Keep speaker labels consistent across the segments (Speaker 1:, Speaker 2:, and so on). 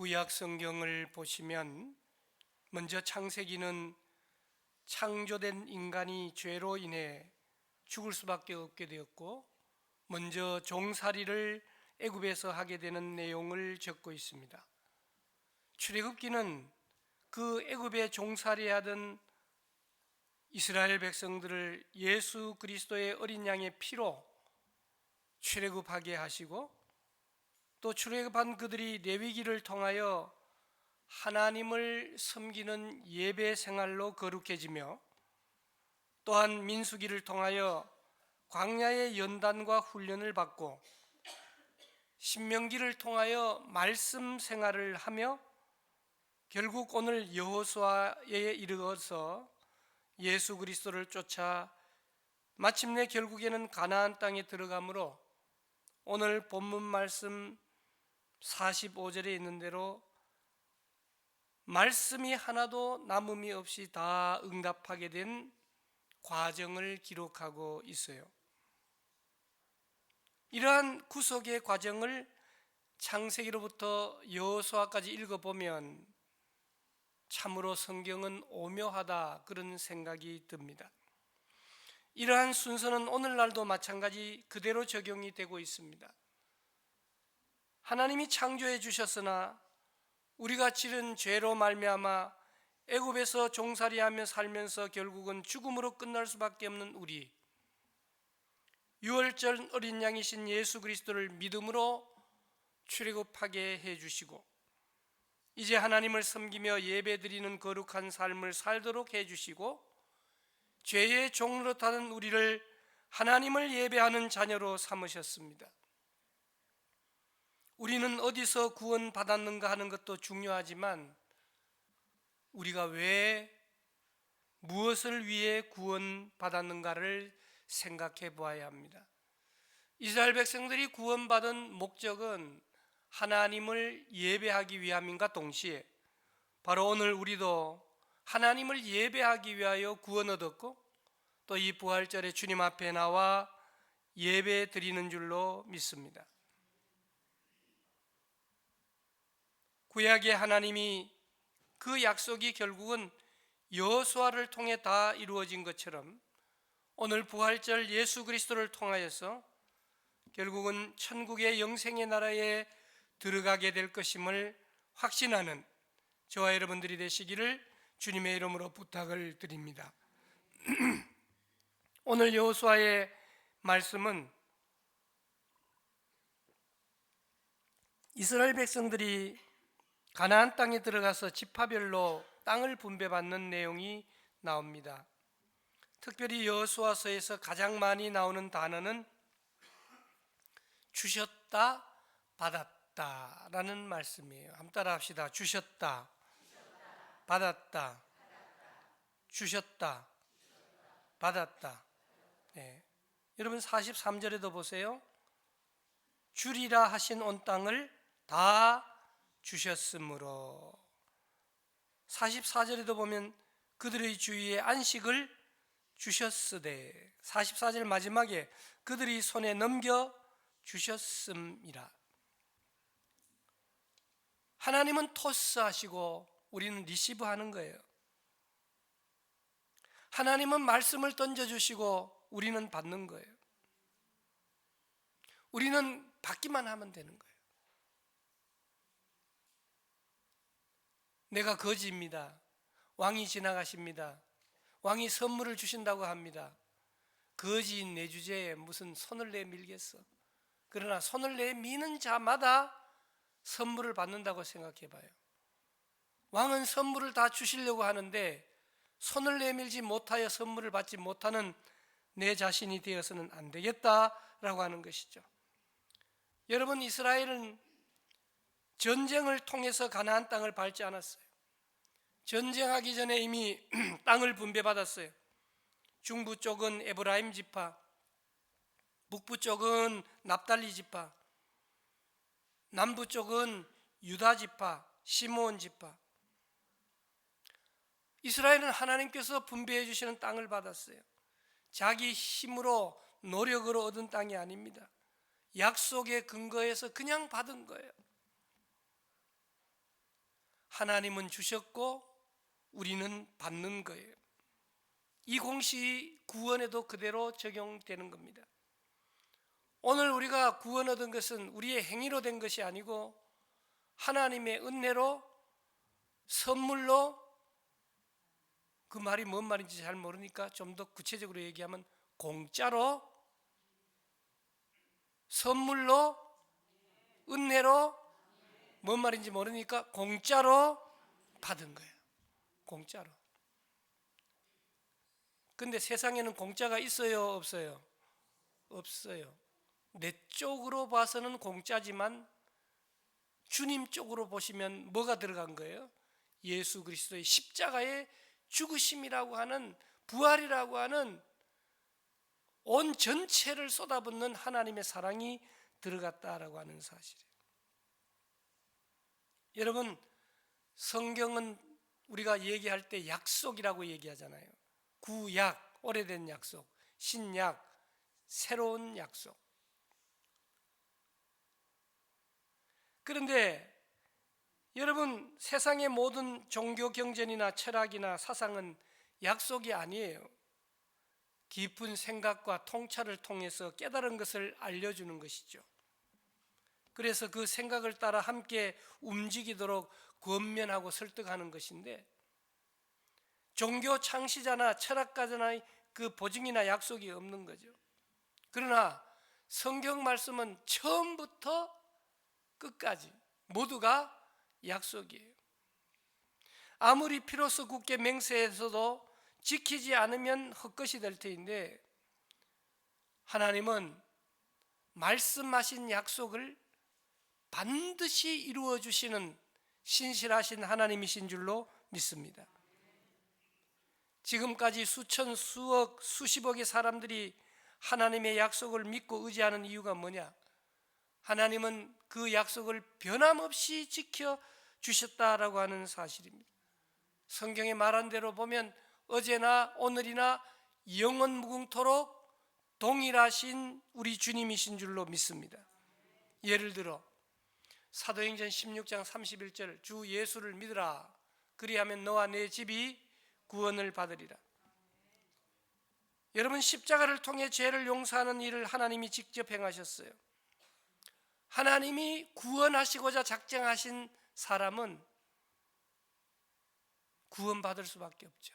Speaker 1: 구약 성경을 보시면 먼저 창세기는 창조된 인간이 죄로 인해 죽을 수밖에 없게 되었고, 먼저 종살이를 애굽에서 하게 되는 내용을 적고 있습니다. 출애굽기는 그 애굽에 종살이하던 이스라엘 백성들을 예수 그리스도의 어린 양의 피로 출애굽하게 하시고, 또 출애굽한 그들이 레위기를 통하여 하나님을 섬기는 예배 생활로 거룩해지며, 또한 민수기를 통하여 광야의 연단과 훈련을 받고, 신명기를 통하여 말씀 생활을 하며, 결국 오늘 여호수아에 이르러서 예수 그리스도를 쫓아 마침내 결국에는 가나안 땅에 들어가므로, 오늘 본문 말씀 45절에 있는 대로 말씀이 하나도 남음이 없이 다 응답하게 된 과정을 기록하고 있어요. 이러한 구속의 과정을 창세기로부터 여호수아까지 읽어보면 참으로 성경은 오묘하다, 그런 생각이 듭니다. 이러한 순서는 오늘날도 마찬가지 그대로 적용이 되고 있습니다. 하나님이 창조해 주셨으나 우리가 지른 죄로 말미암아 애굽에서 종살이하며 살면서 결국은 죽음으로 끝날 수밖에 없는 우리, 유월절 어린 양이신 예수 그리스도를 믿음으로 출애굽하게 해주시고, 이제 하나님을 섬기며 예배드리는 거룩한 삶을 살도록 해주시고, 죄의 종노릇하는 우리를 하나님을 예배하는 자녀로 삼으셨습니다. 우리는 어디서 구원받았는가 하는 것도 중요하지만, 우리가 왜, 무엇을 위해 구원받았는가를 생각해 보아야 합니다. 이스라엘 백성들이 구원받은 목적은 하나님을 예배하기 위함인가 동시에, 바로 오늘 우리도 하나님을 예배하기 위하여 구원 얻었고, 또 이 부활절에 주님 앞에 나와 예배 드리는 줄로 믿습니다. 구약의 하나님이 그 약속이 결국은 여호수아를 통해 다 이루어진 것처럼, 오늘 부활절 예수 그리스도를 통하여서 결국은 천국의 영생의 나라에 들어가게 될 것임을 확신하는 저와 여러분들이 되시기를 주님의 이름으로 부탁을 드립니다. 오늘 여호수아의 말씀은 이스라엘 백성들이 가나안 땅에 들어가서 지파별로 땅을 분배받는 내용이 나옵니다. 특별히 여호수아서에서 가장 많이 나오는 단어는 주셨다, 받았다 라는 말씀이에요. 한번 따라 합시다. 주셨다, 받았다, 주셨다, 받았다. 네. 여러분 43절에도 보세요. 주리라 하신 온 땅을 다 주셨으므로. 44절에도 보면 그들의 주위에 안식을 주셨으되, 44절 마지막에 그들이 손에 넘겨 주셨음이라. 하나님은 토스하시고 우리는 리시브하는 거예요. 하나님은 말씀을 던져주시고 우리는 받는 거예요. 우리는 받기만 하면 되는 거예요. 내가 거지입니다. 왕이 지나가십니다. 왕이 선물을 주신다고 합니다. 거지인 내 주제에 무슨 손을 내밀겠어. 그러나 손을 내미는 자마다 선물을 받는다고 생각해 봐요. 왕은 선물을 다 주시려고 하는데 손을 내밀지 못하여 선물을 받지 못하는 내 자신이 되어서는 안 되겠다라고 하는 것이죠. 여러분, 이스라엘은 전쟁을 통해서 가나안 땅을 밟지 않았어요. 전쟁하기 전에 이미 땅을 분배받았어요. 중부 쪽은 에브라임 지파, 북부 쪽은 납달리 지파, 남부 쪽은 유다 지파, 시므온 지파. 이스라엘은 하나님께서 분배해 주시는 땅을 받았어요. 자기 힘으로 노력으로 얻은 땅이 아닙니다. 약속의 근거에서 그냥 받은 거예요. 하나님은 주셨고 우리는 받는 거예요. 이 공식이 구원에도 그대로 적용되는 겁니다. 오늘 우리가 구원 얻은 것은 우리의 행위로 된 것이 아니고 하나님의 은혜로, 선물로, 그 말이 뭔 말인지 잘 모르니까 좀 더 구체적으로 얘기하면 공짜로, 선물로, 은혜로, 뭔 말인지 모르니까 공짜로 받은 거예요. 공짜로. 근데 세상에는 공짜가 있어요, 없어요? 없어요. 내 쪽으로 봐서는 공짜지만 주님 쪽으로 보시면 뭐가 들어간 거예요? 예수 그리스도의 십자가의 죽으심이라고 하는, 부활이라고 하는 온 전체를 쏟아붓는 하나님의 사랑이 들어갔다라고 하는 사실이에요. 여러분, 성경은 우리가 얘기할 때 약속이라고 얘기하잖아요. 구약, 오래된 약속, 신약, 새로운 약속. 그런데 여러분, 세상의 모든 종교 경전이나 철학이나 사상은 약속이 아니에요. 깊은 생각과 통찰을 통해서 깨달은 것을 알려주는 것이죠. 그래서 그 생각을 따라 함께 움직이도록 권면하고 설득하는 것인데, 종교 창시자나 철학가자의 그 보증이나 약속이 없는 거죠. 그러나 성경 말씀은 처음부터 끝까지 모두가 약속이에요. 아무리 피로서 굳게 맹세해서도 지키지 않으면 헛것이 될 터인데, 하나님은 말씀하신 약속을 반드시 이루어 주시는 신실하신 하나님이신 줄로 믿습니다. 지금까지 수천, 수억, 수십억의 사람들이 하나님의 약속을 믿고 의지하는 이유가 뭐냐? 하나님은 그 약속을 변함없이 지켜주셨다라고 하는 사실입니다. 성경에 말한 대로 보면 어제나 오늘이나 영원 무궁토록 동일하신 우리 주님이신 줄로 믿습니다. 예를 들어 사도행전 16장 31절, 주 예수를 믿으라, 그리하면 너와 내 집이 구원을 받으리라. 여러분, 십자가를 통해 죄를 용서하는 일을 하나님이 직접 행하셨어요. 하나님이 구원하시고자 작정하신 사람은 구원받을 수밖에 없죠.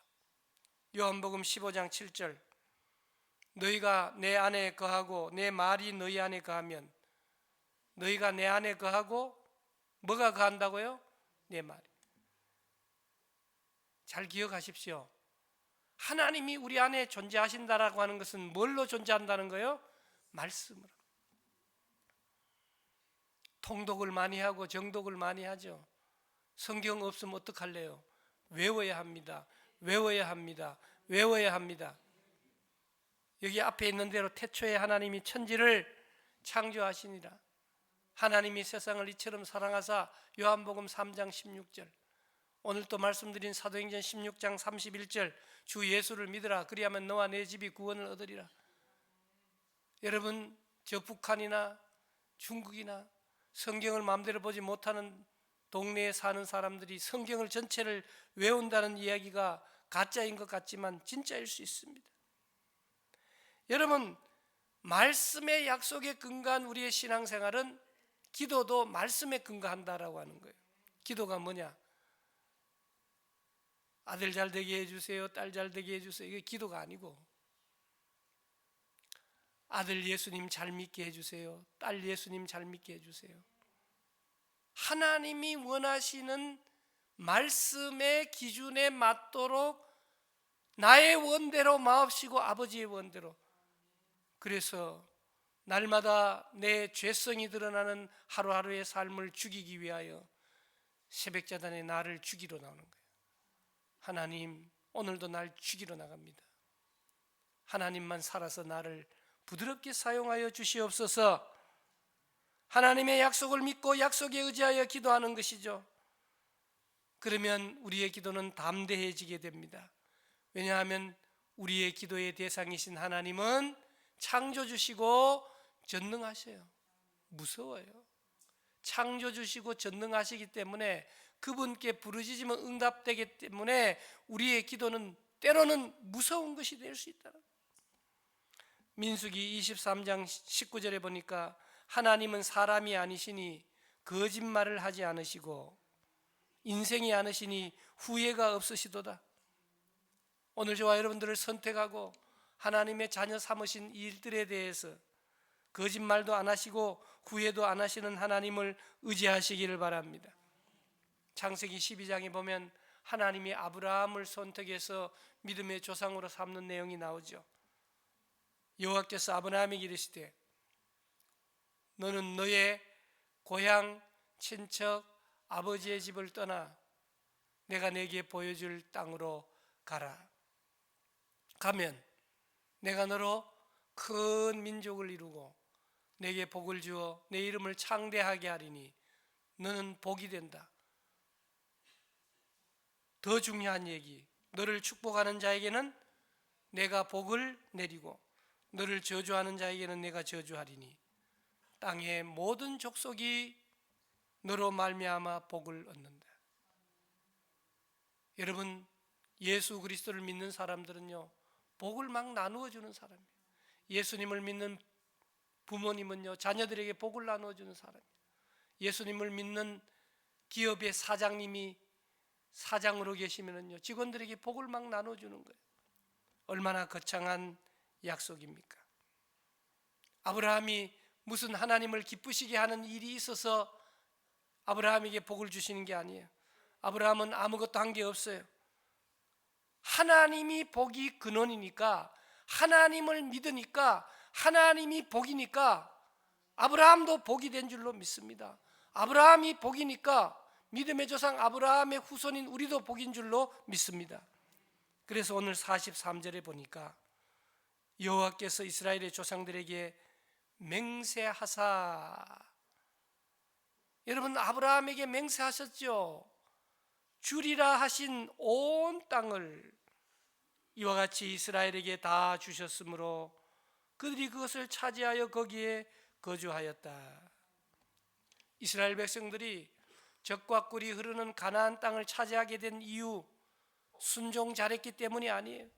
Speaker 1: 요한복음 15장 7절, 너희가 내 안에 거하고 내 말이 너희 안에 거하면, 너희가 내 안에 거하고 뭐가 거한다고요? 내 말이. 잘 기억하십시오. 하나님이 우리 안에 존재하신다라고 하는 것은 뭘로 존재한다는 거예요? 말씀으로. 통독을 많이 하고 정독을 많이 하죠. 성경 없으면 어떡할래요? 외워야 합니다. 외워야 합니다. 외워야 합니다. 여기 앞에 있는 대로 태초에 하나님이 천지를 창조하시니라. 하나님이 세상을 이처럼 사랑하사, 요한복음 3장 16절, 오늘 또 말씀드린 사도행전 16장 31절, 주 예수를 믿으라, 그리하면 너와 내 집이 구원을 얻으리라. 여러분, 저 북한이나 중국이나 성경을 마음대로 보지 못하는 동네에 사는 사람들이 성경을 전체를 외운다는 이야기가 가짜인 것 같지만 진짜일 수 있습니다. 여러분, 말씀의 약속에 근거한 우리의 신앙생활은, 기도도 말씀에 근거한다라고 하는 거예요. 기도가 뭐냐? 아들 잘 되게 해주세요, 딸 잘 되게 해주세요, 이게 기도가 아니고, 아들 예수님 잘 믿게 해주세요, 딸 예수님 잘 믿게 해주세요. 하나님이 원하시는 말씀의 기준에 맞도록 나의 원대로 마옵시고 아버지의 원대로. 그래서 날마다 내 죄성이 드러나는 하루하루의 삶을 죽이기 위하여 새벽자단에 나를 죽이러 나오는 거예요. 하나님, 오늘도 날 죽이러 나갑니다. 하나님만 살아서 나를 부드럽게 사용하여 주시옵소서. 하나님의 약속을 믿고 약속에 의지하여 기도하는 것이죠. 그러면 우리의 기도는 담대해지게 됩니다. 왜냐하면 우리의 기도의 대상이신 하나님은 창조주시고 전능하셔요. 무서워요. 창조주시고 전능하시기 때문에 그분께 부르짖으면 응답되기 때문에 우리의 기도는 때로는 무서운 것이 될 수 있다. 민수기 23장 19절에 보니까 하나님은 사람이 아니시니 거짓말을 하지 않으시고 인생이 아니시니 후회가 없으시도다. 오늘 저와 여러분들을 선택하고 하나님의 자녀 삼으신 일들에 대해서 거짓말도 안 하시고 후회도 안 하시는 하나님을 의지하시기를 바랍니다. 창세기 12장에 보면 하나님이 아브라함을 선택해서 믿음의 조상으로 삼는 내용이 나오죠. 여호와께서 아브라함에게 이르시되 너는 너의 고향, 친척, 아버지의 집을 떠나 내가 네게 보여줄 땅으로 가라. 가면 내가 너로 큰 민족을 이루고 내게 복을 주어 내 이름을 창대하게 하리니 너는 복이 된다. 더 중요한 얘기, 너를 축복하는 자에게는 내가 복을 내리고 너를 저주하는 자에게는 내가 저주하리니 땅의 모든 족속이 너로 말미암아 복을 얻는다. 여러분, 예수 그리스도를 믿는 사람들은요, 복을 막 나누어 주는 사람이에요. 예수님을 믿는 부모님은요, 자녀들에게 복을 나누어 주는 사람이에요. 예수님을 믿는 기업의 사장님이 사장으로 계시면은요, 직원들에게 복을 막 나눠 주는 거예요. 얼마나 거창한 약속입니까? 아브라함이 무슨 하나님을 기쁘시게 하는 일이 있어서 아브라함에게 복을 주시는 게 아니에요. 아브라함은 아무것도 한 게 없어요. 하나님이 복이 근원이니까, 하나님을 믿으니까, 하나님이 복이니까 아브라함도 복이 된 줄로 믿습니다. 아브라함이 복이니까 믿음의 조상 아브라함의 후손인 우리도 복인 줄로 믿습니다. 그래서 오늘 43절에 보니까 여호와께서 이스라엘의 조상들에게 맹세하사, 여러분 아브라함에게 맹세하셨죠. 주리라 하신 온 땅을 이와 같이 이스라엘에게 다 주셨으므로 그들이 그것을 차지하여 거기에 거주하였다. 이스라엘 백성들이 젖과 꿀이 흐르는 가나안 땅을 차지하게 된 이유, 순종 잘했기 때문이 아니에요.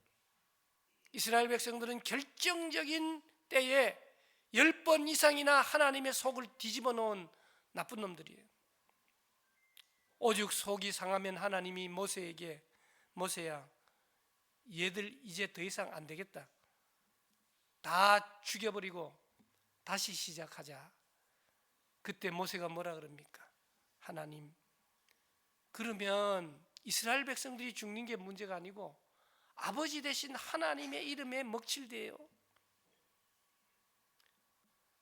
Speaker 1: 이스라엘 백성들은 결정적인 때에 10번 이상이나 하나님의 속을 뒤집어 놓은 나쁜 놈들이에요. 오죽 속이 상하면 하나님이 모세에게, 모세야, 얘들 이제 더 이상 안 되겠다, 다 죽여버리고 다시 시작하자. 그때 모세가 뭐라 그럽니까? 하나님, 그러면 이스라엘 백성들이 죽는 게 문제가 아니고 아버지 되신 하나님의 이름에 먹칠돼요.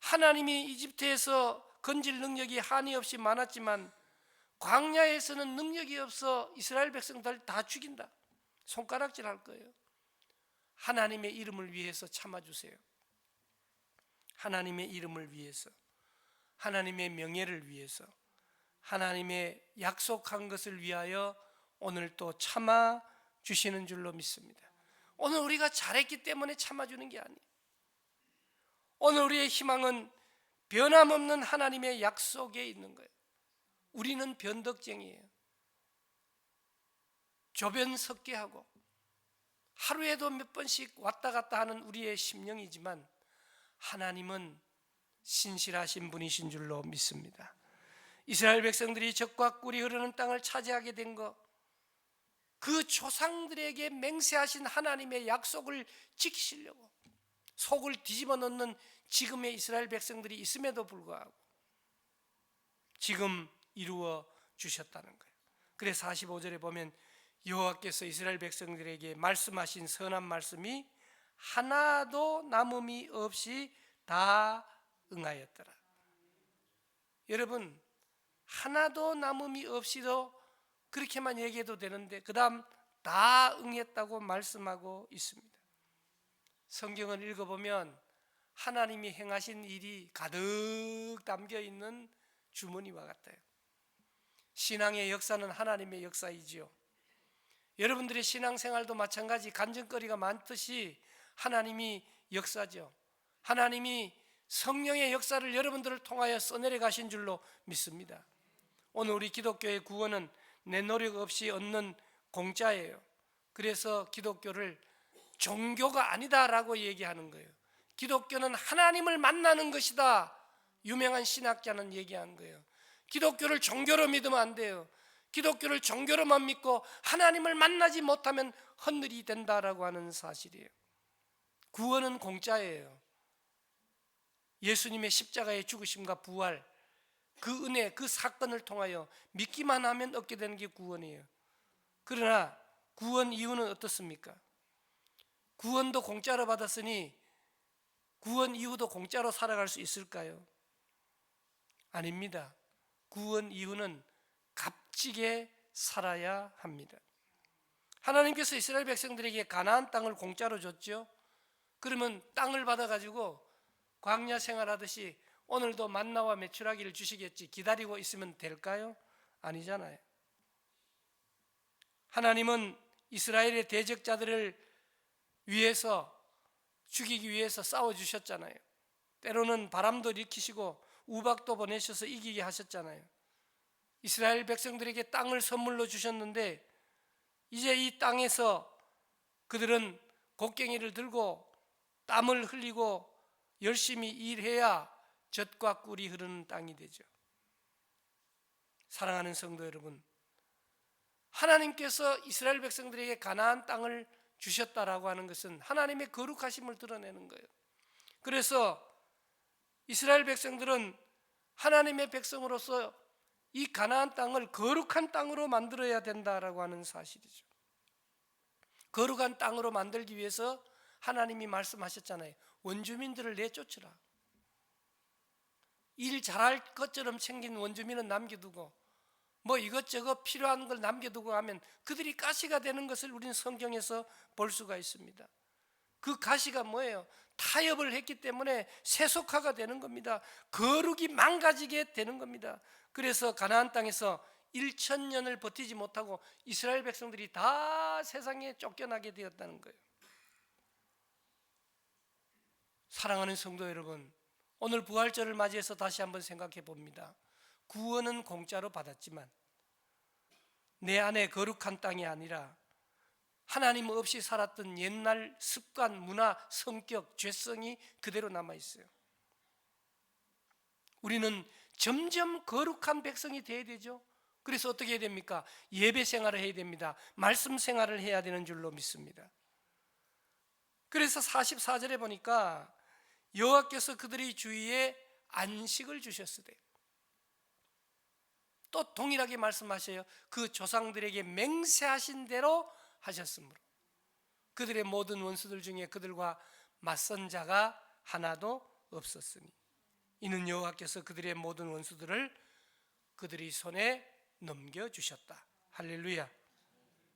Speaker 1: 하나님이 이집트에서 건질 능력이 한이 없이 많았지만 광야에서는 능력이 없어 이스라엘 백성들 다 죽인다. 손가락질 할 거예요. 하나님의 이름을 위해서 참아주세요. 하나님의 이름을 위해서, 하나님의 명예를 위해서, 하나님의 약속한 것을 위하여 오늘 또 참아주시는 줄로 믿습니다. 오늘 우리가 잘했기 때문에 참아주는 게 아니에요. 오늘 우리의 희망은 변함없는 하나님의 약속에 있는 거예요. 우리는 변덕쟁이에요. 조변 섞게 하고 하루에도 몇 번씩 왔다 갔다 하는 우리의 심령이지만 하나님은 신실하신 분이신 줄로 믿습니다. 이스라엘 백성들이 젖과 꿀이 흐르는 땅을 차지하게 된 것, 그 조상들에게 맹세하신 하나님의 약속을 지키시려고 속을 뒤집어 놓는 지금의 이스라엘 백성들이 있음에도 불구하고 지금 이루어 주셨다는 거예요. 그래서 45절에 보면 여호와께서 이스라엘 백성들에게 말씀하신 선한 말씀이 하나도 남음이 없이 다 응하였더라. 여러분, 하나도 남음이 없이도 그렇게만 얘기해도 되는데 그 다음 다 응했다고 말씀하고 있습니다. 성경을 읽어보면 하나님이 행하신 일이 가득 담겨있는 주머니와 같아요. 신앙의 역사는 하나님의 역사이지요. 여러분들의 신앙생활도 마찬가지 간증거리가 많듯이 하나님이 역사죠. 하나님이 성령의 역사를 여러분들을 통하여 써내려 가신 줄로 믿습니다. 오늘 우리 기독교의 구원은 내 노력 없이 얻는 공짜예요. 그래서 기독교를 종교가 아니다라고 얘기하는 거예요. 기독교는 하나님을 만나는 것이다. 유명한 신학자는 얘기한 거예요. 기독교를 종교로 믿으면 안 돼요. 기독교를 종교로만 믿고 하나님을 만나지 못하면 헛늘이 된다라고 하는 사실이에요. 구원은 공짜예요. 예수님의 십자가의 죽으심과 부활, 그 은혜, 그 사건을 통하여 믿기만 하면 얻게 되는 게 구원이에요. 그러나 구원 이후는 어떻습니까? 구원도 공짜로 받았으니 구원 이후도 공짜로 살아갈 수 있을까요? 아닙니다. 구원 이후는 값지게 살아야 합니다. 하나님께서 이스라엘 백성들에게 가나안 땅을 공짜로 줬죠. 그러면 땅을 받아가지고 광야 생활하듯이 오늘도 만나와 메추라기를 주시겠지 기다리고 있으면 될까요? 아니잖아요. 하나님은 이스라엘의 대적자들을 위해서 죽이기 위해서 싸워주셨잖아요. 때로는 바람도 일으키시고 우박도 보내셔서 이기게 하셨잖아요. 이스라엘 백성들에게 땅을 선물로 주셨는데 이제 이 땅에서 그들은 곡괭이를 들고 땀을 흘리고 열심히 일해야 젖과 꿀이 흐르는 땅이 되죠. 사랑하는 성도 여러분, 하나님께서 이스라엘 백성들에게 가나안 땅을 주셨다라고 하는 것은 하나님의 거룩하심을 드러내는 거예요. 그래서 이스라엘 백성들은 하나님의 백성으로서 이 가나안 땅을 거룩한 땅으로 만들어야 된다라고 하는 사실이죠. 거룩한 땅으로 만들기 위해서 하나님이 말씀하셨잖아요. 원주민들을 내쫓으라. 일 잘할 것처럼 생긴 원주민은 남겨두고 뭐 이것저것 필요한 걸 남겨두고 하면 그들이 가시가 되는 것을 우리는 성경에서 볼 수가 있습니다. 그 가시가 뭐예요? 타협을 했기 때문에 세속화가 되는 겁니다. 거룩이 망가지게 되는 겁니다. 그래서 가나안 땅에서 1000년을 버티지 못하고 이스라엘 백성들이 다 세상에 쫓겨나게 되었다는 거예요. 사랑하는 성도 여러분, 오늘 부활절을 맞이해서 다시 한번 생각해 봅니다. 구원은 공짜로 받았지만 내 안에 거룩한 땅이 아니라 하나님 없이 살았던 옛날 습관, 문화, 성격, 죄성이 그대로 남아있어요. 우리는 점점 거룩한 백성이 되어야 되죠. 그래서 어떻게 해야 됩니까? 예배 생활을 해야 됩니다. 말씀 생활을 해야 되는 줄로 믿습니다. 그래서 44절에 보니까 여호와께서 그들의 주위에 안식을 주셨으되, 또 동일하게 말씀하셔요. 그 조상들에게 맹세하신 대로 하셨으므로 그들의 모든 원수들 중에 그들과 맞선 자가 하나도 없었으니 이는 여호와께서 그들의 모든 원수들을 그들의 손에 넘겨주셨다. 할렐루야.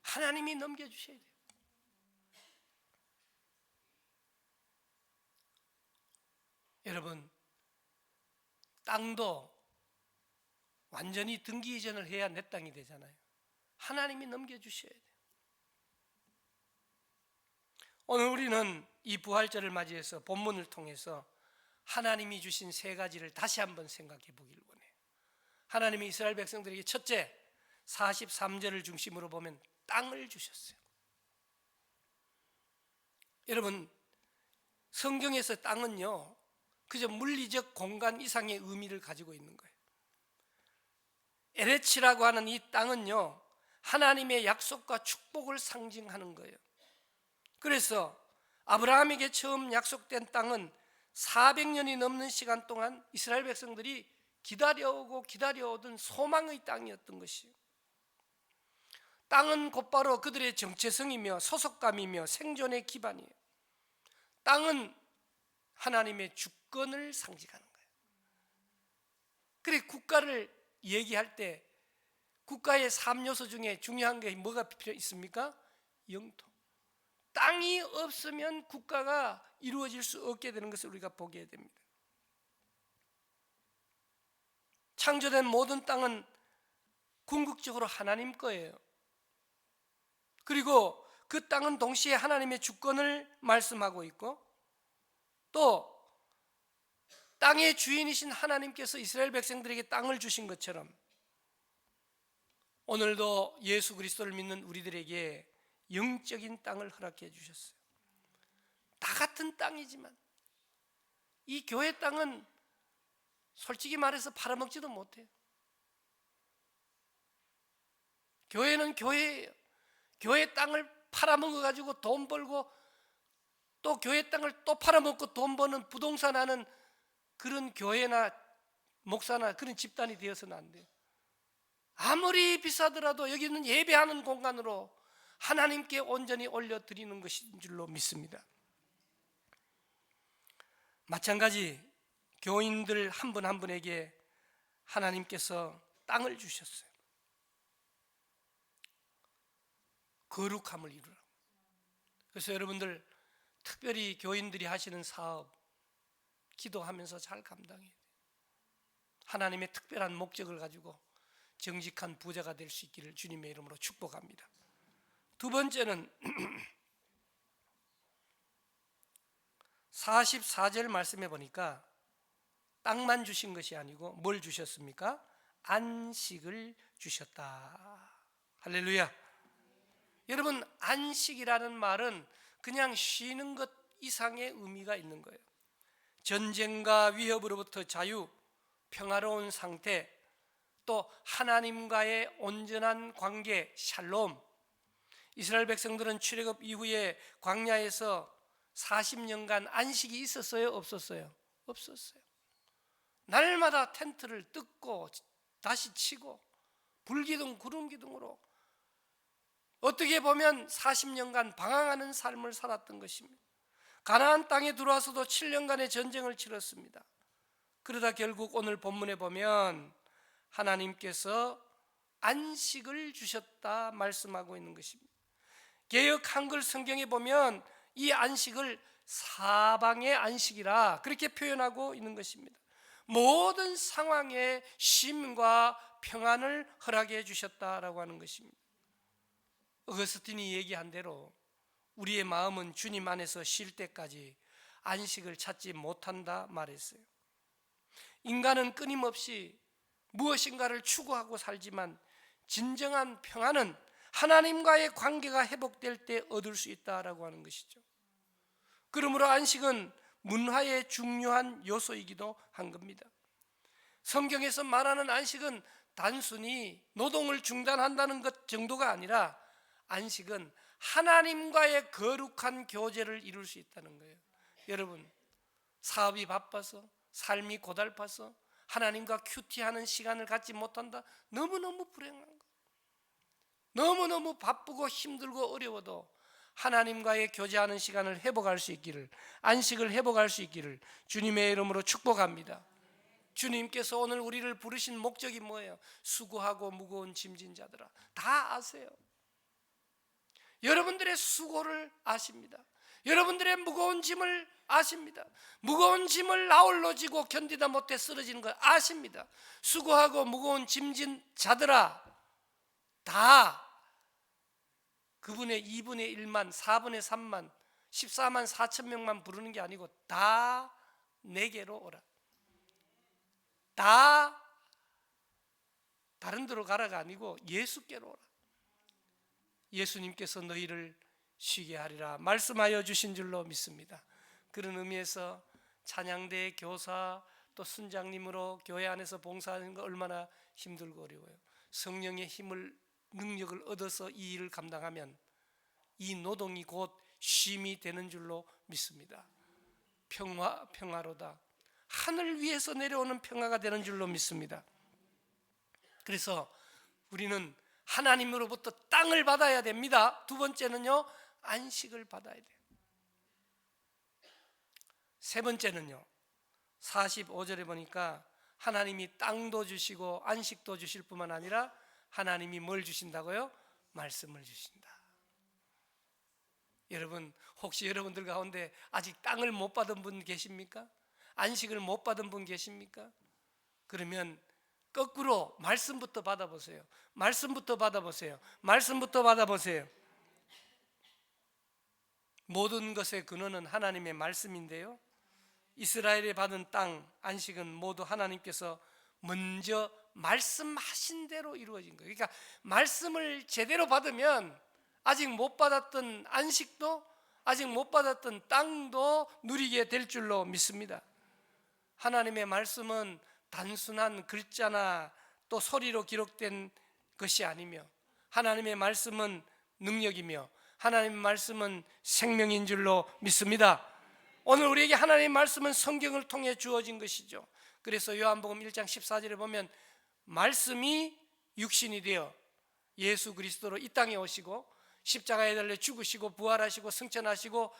Speaker 1: 하나님이 넘겨주셔야 돼요. 여러분, 땅도 완전히 등기 이전을 해야 내 땅이 되잖아요. 하나님이 넘겨주셔야 돼요. 오늘 우리는 이 부활절을 맞이해서 본문을 통해서 하나님이 주신 세 가지를 다시 한번 생각해 보기를 원해요. 하나님이 이스라엘 백성들에게 첫째, 43절을 중심으로 보면 땅을 주셨어요. 여러분, 성경에서 땅은요, 그저 물리적 공간 이상의 의미를 가지고 있는 거예요. 에레치라고 하는 이 땅은요, 하나님의 약속과 축복을 상징하는 거예요. 그래서 아브라함에게 처음 약속된 땅은 400년이 넘는 시간 동안 이스라엘 백성들이 기다려오고 기다려오던 소망의 땅이었던 것이에요. 땅은 곧바로 그들의 정체성이며 소속감이며 생존의 기반이에요. 땅은 하나님의 주권을 상징하는 거예요. 그래, 국가를 얘기할 때 국가의 3요소 중에 중요한 게 뭐가 필요 있습니까? 영토. 땅이 없으면 국가가 이루어질 수 없게 되는 것을 우리가 보게 됩니다. 창조된 모든 땅은 궁극적으로 하나님 거예요. 그리고 그 땅은 동시에 하나님의 주권을 말씀하고 있고, 또 땅의 주인이신 하나님께서 이스라엘 백성들에게 땅을 주신 것처럼 오늘도 예수 그리스도를 믿는 우리들에게 영적인 땅을 허락해 주셨어요. 다 같은 땅이지만 이 교회 땅은 솔직히 말해서 팔아먹지도 못해요. 교회는 교회예요. 교회 땅을 팔아먹어가지고 돈 벌고 또 교회 땅을 또 팔아먹고 돈 버는 부동산 하는 그런 교회나 목사나 그런 집단이 되어서는 안 돼요. 아무리 비싸더라도 여기는 예배하는 공간으로 하나님께 온전히 올려드리는 것인 줄로 믿습니다. 마찬가지 교인들 한 분 한 분에게 하나님께서 땅을 주셨어요. 거룩함을 이루라. 그래서 여러분들 특별히 교인들이 하시는 사업 기도하면서 잘 감당해야 돼요. 하나님의 특별한 목적을 가지고 정직한 부자가 될 수 있기를 주님의 이름으로 축복합니다. 두 번째는 44절 말씀해 보니까 땅만 주신 것이 아니고 뭘 주셨습니까? 안식을 주셨다. 할렐루야. 여러분, 안식이라는 말은 그냥 쉬는 것 이상의 의미가 있는 거예요. 전쟁과 위협으로부터 자유, 평화로운 상태, 또 하나님과의 온전한 관계, 샬롬. 이스라엘 백성들은 출애굽 이후에 광야에서 40년간 안식이 있었어요? 없었어요? 없었어요. 날마다 텐트를 뜯고 다시 치고 불기둥 구름기둥으로 어떻게 보면 40년간 방황하는 삶을 살았던 것입니다. 가나안 땅에 들어와서도 7년간의 전쟁을 치렀습니다. 그러다 결국 오늘 본문에 보면 하나님께서 안식을 주셨다 말씀하고 있는 것입니다. 개역 한글 성경에 보면 이 안식을 사방의 안식이라 그렇게 표현하고 있는 것입니다. 모든 상황에 쉼과 평안을 허락해 주셨다라고 하는 것입니다. 어거스틴이 얘기한 대로 우리의 마음은 주님 안에서 쉴 때까지 안식을 찾지 못한다 말했어요. 인간은 끊임없이 무엇인가를 추구하고 살지만 진정한 평안은 하나님과의 관계가 회복될 때 얻을 수 있다라고 하는 것이죠. 그러므로 안식은 문화의 중요한 요소이기도 한 겁니다. 성경에서 말하는 안식은 단순히 노동을 중단한다는 것 정도가 아니라 안식은 하나님과의 거룩한 교제를 이룰 수 있다는 거예요. 여러분, 사업이 바빠서 삶이 고달파서 하나님과 큐티하는 시간을 갖지 못한다? 너무너무 불행한 거. 너무너무 바쁘고 힘들고 어려워도 하나님과의 교제하는 시간을 회복할 수 있기를, 안식을 회복할 수 있기를 주님의 이름으로 축복합니다. 주님께서 오늘 우리를 부르신 목적이 뭐예요? 수고하고 무거운 짐진 자들아. 다 아세요. 여러분들의 수고를 아십니다. 여러분들의 무거운 짐을 아십니다. 무거운 짐을 나홀로 지고 견디다 못해 쓰러지는 걸 아십니다. 수고하고 무거운 짐진 자들아, 다 그분의 2분의 1만, 4분의 3만, 14만 4천 명만 부르는 게 아니고 다 내게로 오라. 다 다른 데로 가라가 아니고 예수께로 오라. 예수님께서 너희를 쉬게 하리라 말씀하여 주신 줄로 믿습니다. 그런 의미에서 찬양대 교사 또 순장님으로 교회 안에서 봉사하는 거 얼마나 힘들고 어려워요. 성령의 힘을, 능력을 얻어서 이 일을 감당하면 이 노동이 곧 쉼이 되는 줄로 믿습니다. 평화로다. 하늘 위에서 내려오는 평화가 되는 줄로 믿습니다. 그래서 우리는 하나님으로부터 땅을 받아야 됩니다. 두 번째는요, 안식을 받아야 돼요. 세 번째는요, 45절에 보니까 하나님이 땅도 주시고 안식도 주실 뿐만 아니라 하나님이 뭘 주신다고요? 말씀을 주신다. 여러분, 혹시 여러분들 가운데 아직 땅을 못 받은 분 계십니까? 안식을 못 받은 분 계십니까? 그러면 거꾸로 말씀부터 받아보세요. 말씀부터 받아보세요. 말씀부터 받아보세요. 모든 것의 근원은 하나님의 말씀인데요, 이스라엘이 받은 땅 안식은 모두 하나님께서 먼저 말씀하신 대로 이루어진 거예요. 그러니까 말씀을 제대로 받으면 아직 못 받았던 안식도, 아직 못 받았던 땅도 누리게 될 줄로 믿습니다. 하나님의 말씀은 단순한 글자나 또 소리로 기록된 것이 아니며, 하나님의 말씀은 능력이며 하나님의 말씀은 생명인 줄로 믿습니다. 오늘 우리에게 하나님의 말씀은 성경을 통해 주어진 것이죠. 그래서 요한복음 1장 14절에 보면 말씀이 육신이 되어 예수 그리스도로 이 땅에 오시고 십자가에 달려 죽으시고 부활하시고 승천하시고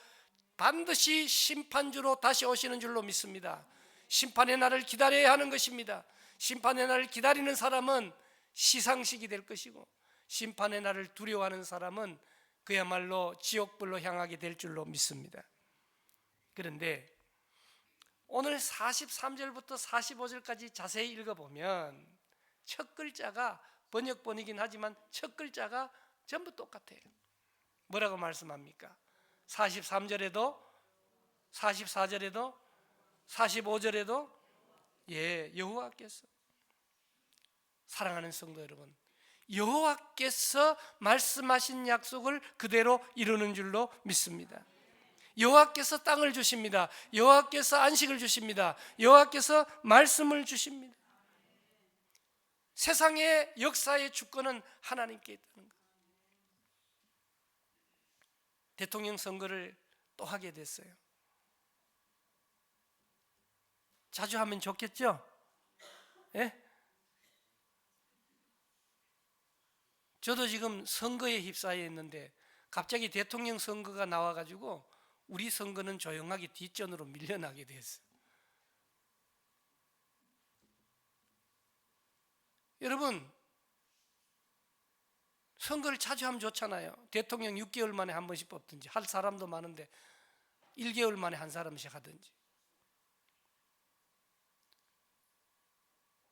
Speaker 1: 반드시 심판주로 다시 오시는 줄로 믿습니다. 심판의 날을 기다려야 하는 것입니다. 심판의 날을 기다리는 사람은 시상식이 될 것이고, 심판의 날을 두려워하는 사람은 그야말로 지옥불로 향하게 될 줄로 믿습니다. 그런데 오늘 43절부터 45절까지 자세히 읽어보면 첫 글자가 번역본이긴 하지만 첫 글자가 전부 똑같아요. 뭐라고 말씀합니까? 43절에도 44절에도 45절에도 여호와께서. 사랑하는 성도 여러분, 여호와께서 말씀하신 약속을 그대로 이루는 줄로 믿습니다. 여호와께서 땅을 주십니다. 여호와께서 안식을 주십니다. 여호와께서 말씀을 주십니다. 세상의 역사의 주권은 하나님께 있다는 것. 대통령 선거를 또 하게 됐어요. 자주 하면 좋겠죠? 예? 저도 지금 선거에 휩싸여 있는데 갑자기 대통령 선거가 나와가지고 우리 선거는 조용하게 뒷전으로 밀려나게 됐어요. 여러분, 선거를 자주 하면 좋잖아요. 대통령 6개월 만에 한 번씩 뽑든지, 할 사람도 많은데 1개월 만에 한 사람씩 하든지.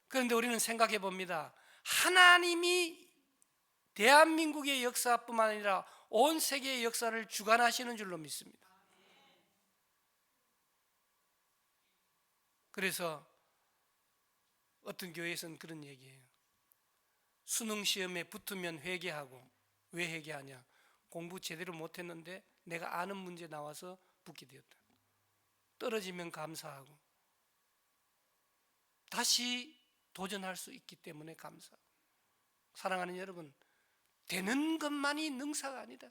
Speaker 1: 그런데 우리는 생각해 봅니다. 하나님이 대한민국의 역사뿐만 아니라 온 세계의 역사를 주관하시는 줄로 믿습니다. 그래서 어떤 교회에서는 그런 얘기해요. 수능 시험에 붙으면 회개하고. 왜 회개하냐? 공부 제대로 못했는데 내가 아는 문제 나와서 붙게 되었다. 떨어지면 감사하고 다시 도전할 수 있기 때문에 감사하고. 사랑하는 여러분, 되는 것만이 능사가 아니다.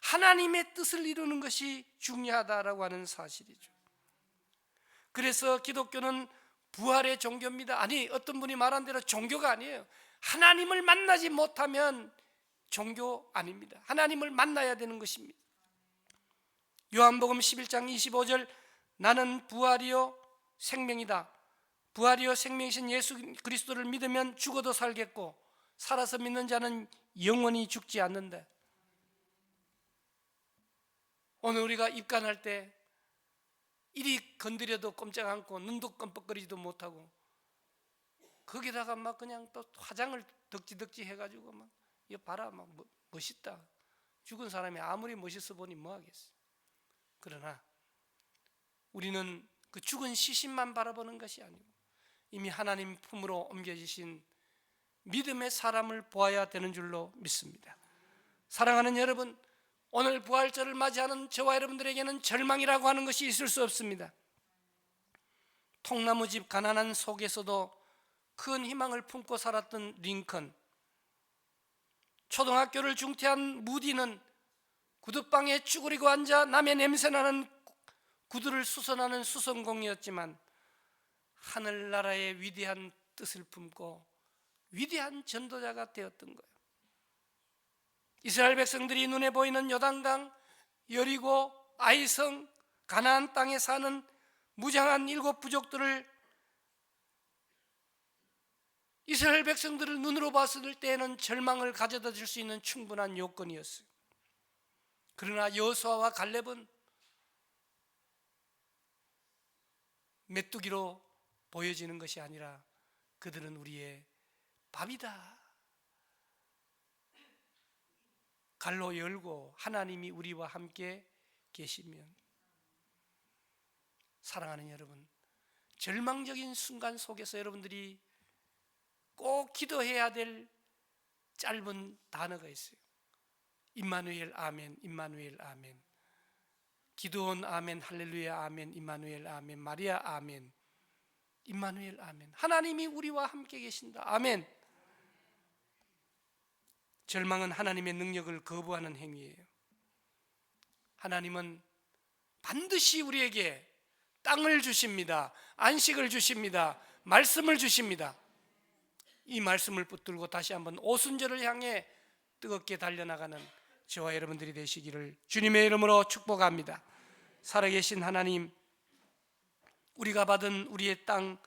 Speaker 1: 하나님의 뜻을 이루는 것이 중요하다라고 하는 사실이죠. 그래서 기독교는 부활의 종교입니다. 아니, 어떤 분이 말한 대로 종교가 아니에요. 하나님을 만나지 못하면 종교 아닙니다. 하나님을 만나야 되는 것입니다. 요한복음 11장 25절, 나는 부활이요 생명이다. 부활이요 생명이신 예수 그리스도를 믿으면 죽어도 살겠고 살아서 믿는 자는 영원히 죽지 않는다. 오늘 우리가 입간할 때 이리 건드려도 꼼짝 않고 눈도 껌뻑거리지도 못하고 거기다가 막 그냥 또 화장을 덕지덕지 해가지고 막 이거 봐라 막 멋있다. 죽은 사람이 아무리 멋있어 보니 뭐하겠어. 그러나 우리는 그 죽은 시신만 바라보는 것이 아니고 이미 하나님 품으로 옮겨지신 믿음의 사람을 보아야 되는 줄로 믿습니다. 사랑하는 여러분, 오늘 부활절을 맞이하는 저와 여러분들에게는 절망이라고 하는 것이 있을 수 없습니다. 통나무집 가난한 속에서도 큰 희망을 품고 살았던 링컨, 초등학교를 중퇴한 무디는 구두방에 쭈그리고 앉아 남의 냄새나는 구두를 수선하는 수선공이었지만 하늘나라의 위대한 뜻을 품고 위대한 전도자가 되었던 거예요. 이스라엘 백성들이 눈에 보이는 요단강, 여리고, 아이성, 가나안 땅에 사는 무장한 7 부족들을 이스라엘 백성들을 눈으로 봤을 때에는 절망을 가져다 줄 수 있는 충분한 요건이었어요. 그러나 여호수아와 갈렙은 메뚜기로 보여지는 것이 아니라 그들은 우리의 밥이다. 갈로 열고 하나님이 우리와 함께 계시면. 사랑하는 여러분, 절망적인 순간 속에서 여러분들이 꼭 기도해야 될 짧은 단어가 있어요. 임마누엘 아멘, 임마누엘 아멘. 기도원 아멘, 할렐루야 아멘, 임마누엘 아멘, 마리아 아멘, 임마누엘 아멘. 하나님이 우리와 함께 계신다 아멘. 절망은 하나님의 능력을 거부하는 행위예요. 하나님은 반드시 우리에게 땅을 주십니다. 안식을 주십니다. 말씀을 주십니다. 이 말씀을 붙들고 다시 한번 오순절을 향해 뜨겁게 달려나가는 저와 여러분들이 되시기를 주님의 이름으로 축복합니다. 살아계신 하나님, 우리가 받은 우리의 땅,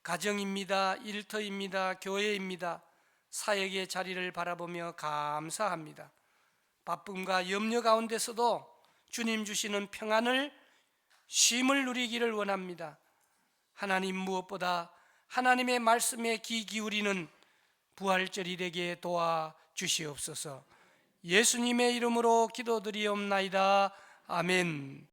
Speaker 1: 가정입니다. 일터입니다. 교회입니다. 사역의 자리를 바라보며 감사합니다. 바쁨과 염려 가운데서도 주님 주시는 평안을, 쉼을 누리기를 원합니다. 하나님, 무엇보다 하나님의 말씀에 귀 기울이는 부활절이 되게 도와주시옵소서. 예수님의 이름으로 기도드리옵나이다. 아멘.